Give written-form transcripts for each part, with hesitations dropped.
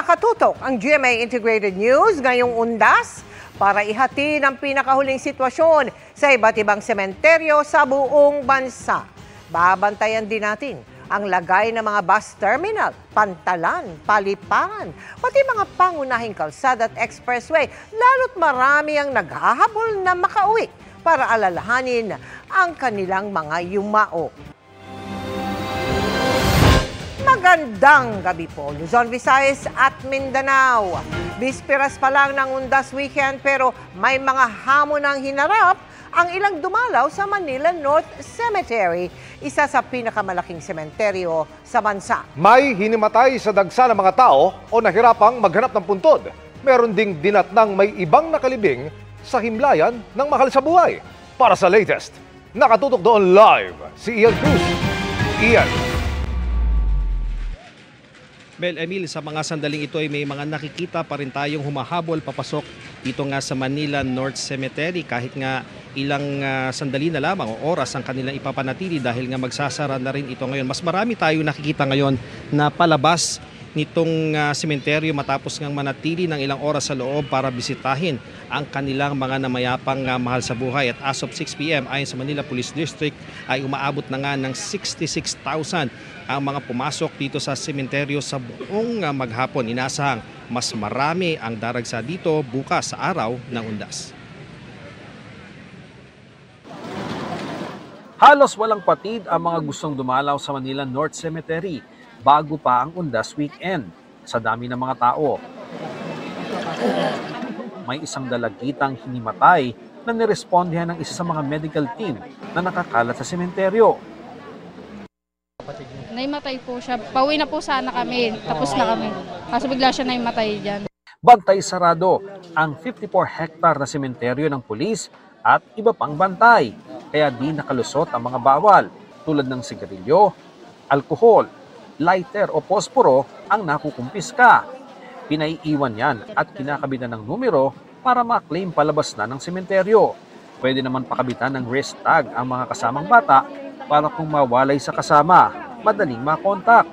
Nakatutok ang GMA Integrated News ngayong Undas para ihatid ang pinakahuling sitwasyon sa iba't ibang sementeryo sa buong bansa. Babantayan din natin ang lagay ng mga bus terminal, pantalan, paliparan, pati mga pangunahing kalsada at expressway, lalo't marami ang naghahabol na makauwi para alalahanin ang kanilang mga yumao. Magandang gabi po, Luzon, Visayas at Mindanao. Bisperas pa lang ng Undas Weekend pero may mga hamon ang hinarap ang ilang dumalaw sa Manila North Cemetery, isa sa pinakamalaking sementeryo sa bansa. May hinimatay sa dagsa ng mga tao o nahirapang maghanap ng puntod. Meron ding dinatnang may ibang nakalibing sa himlayan ng mahal sa buhay. Para sa latest, nakatutok doon live si Ian Cruz. Ian. Mel, Emil, sa mga sandaling ito ay may mga nakikita pa rin tayong humahabol papasok dito nga sa Manila North Cemetery kahit nga ilang sandali na lamang o oras ang kanilang ipapanatili dahil nga magsasara na rin ito ngayon. Mas marami tayo nakikita ngayon na palabas nitong sementeryo matapos ngang manatili ng ilang oras sa loob para bisitahin ang kanilang mga namayapang mahal sa buhay. At as of 6 p.m. ayon sa Manila Police District ay umaabot na nga ng 66,000 ang mga pumasok dito sa sementeryo sa buong maghapon. Inasahang mas marami ang daragsa dito bukas sa araw ng Undas. Halos walang patid ang mga gustong dumalaw sa Manila North Cemetery bago pa ang Undas Weekend sa dami ng mga tao. May isang dalagitang hinimatay na nirespondihan ng isa sa mga medical team na nakakalat sa sementeryo. Naimatay po siya. Pauwi na po sana kami. Tapos na kami. Kaso bigla siya naimatay dyan. Bantay sarado ang 54 hektar na sementeryo ng pulis at iba pang bantay. Kaya di nakalusot ang mga bawal tulad ng sigarilyo, alkohol, lighter o posporo ang nakukumpiska. Pinaiiwan yan at kinakabitan ng numero para ma-claim palabas na ng sementeryo. Pwede naman pakabitan ng wrist tag ang mga kasamang bata para kung mawalay sa kasama, madaling makontak.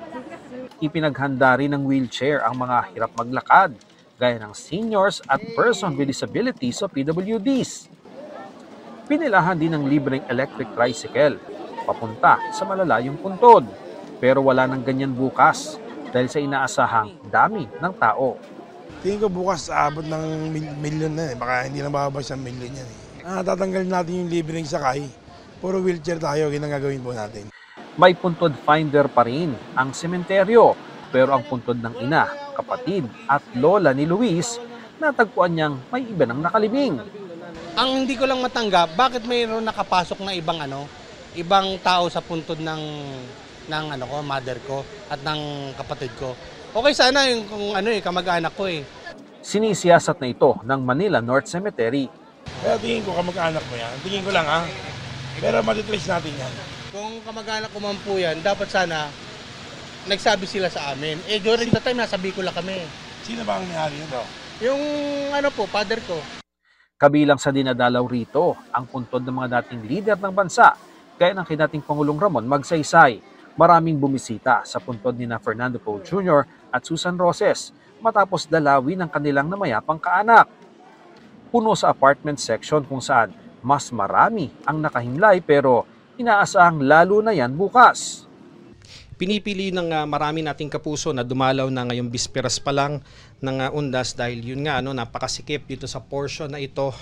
Ipinaghanda rin ng wheelchair ang mga hirap maglakad, gaya ng seniors at person with disabilities o PWDs. Pinilahan din ng libreng electric tricycle papunta sa malalayong puntod. Pero wala nang ganyan bukas dahil sa inaasahang dami ng tao. Tingin ko bukas aabot ng milyon na eh. Baka hindi na bababa sa milyon yan eh. Tatanggalin natin yung libreng sakay. Puro wheelchair tayo, yun ang gagawin po natin. May puntod finder pa rin ang sementeryo. Pero ang puntod ng ina, kapatid at lola ni Luis, natagpuan niyang may iba nang nakalibing. Ang hindi ko lang matanggap, bakit mayroon nakapasok na ibang tao sa puntod ng mother ko at ng kapatid ko. Okay sana yung kamag-anak ko eh. Sinisiyasat na ito ng Manila North Cemetery. Kaya tingin ko kamag-anak mo yan. Tingin ko lang Pero matitrace natin yan. Kung kamag-anak ko man po yan, dapat sana nagsabi sila sa amin. During the time, nasa Bicol kami. Sino ba ang nangyari nito? Yung father ko. Kabilang sa dinadalaw rito ang puntod ng mga dating leader ng bansa, gaya ng kinating Pangulong Ramon Magsaysay. Maraming bumisita sa puntod ni Fernando Poe Jr. at Susan Roses matapos dalawin ng kanilang namayapang kaanak. Puno sa apartment section kung saan mas marami ang nakahimlay pero inaasahang lalo na yan bukas. Pinipili ng marami nating kapuso na dumalaw na ngayong bisperas pa lang ng Undas dahil yun nga napakasikip dito sa portion na ito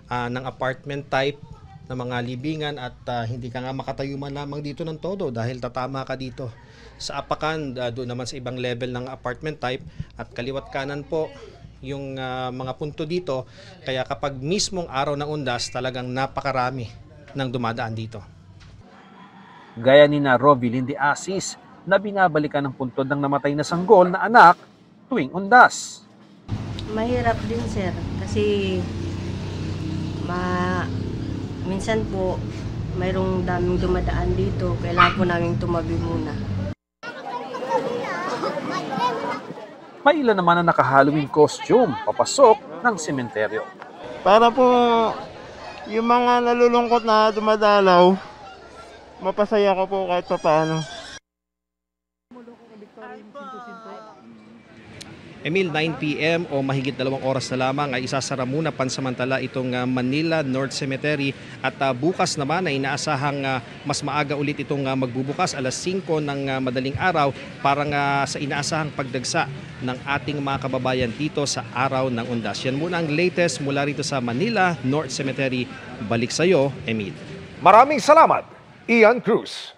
ng apartment type na mga libingan at hindi ka nga makatayo man lamang dito ng todo dahil tatama ka dito sa apakan, doon naman sa ibang level ng apartment type at kaliwat kanan po yung mga punto dito, kaya kapag mismong araw ng Undas talagang napakarami ng dumadaan dito. Gaya ni Rovilyn de Asis na binabalikan ng puntod ng namatay na sanggol na anak tuwing Undas. Mahirap din sir kasi minsan po mayroong daming dumadaan dito, kailangan po namin tumabi muna. May ilan naman na naka-Halloween costume papasok ng sementeryo. Para po yung mga nalulungkot na dumadalaw, mapasaya ko po kahit paano. Emil, 9 p.m. o mahigit 2 oras na lamang ay isasara muna pansamantala itong Manila North Cemetery at bukas naman ay inaasahang mas maaga ulit itong magbubukas alas 5 ng madaling araw para sa inaasahang pagdagsa ng ating mga kababayan dito sa araw ng Undas. Yan muna ang latest mula rito sa Manila North Cemetery. Balik sa iyo, Emil. Maraming salamat, Ian Cruz.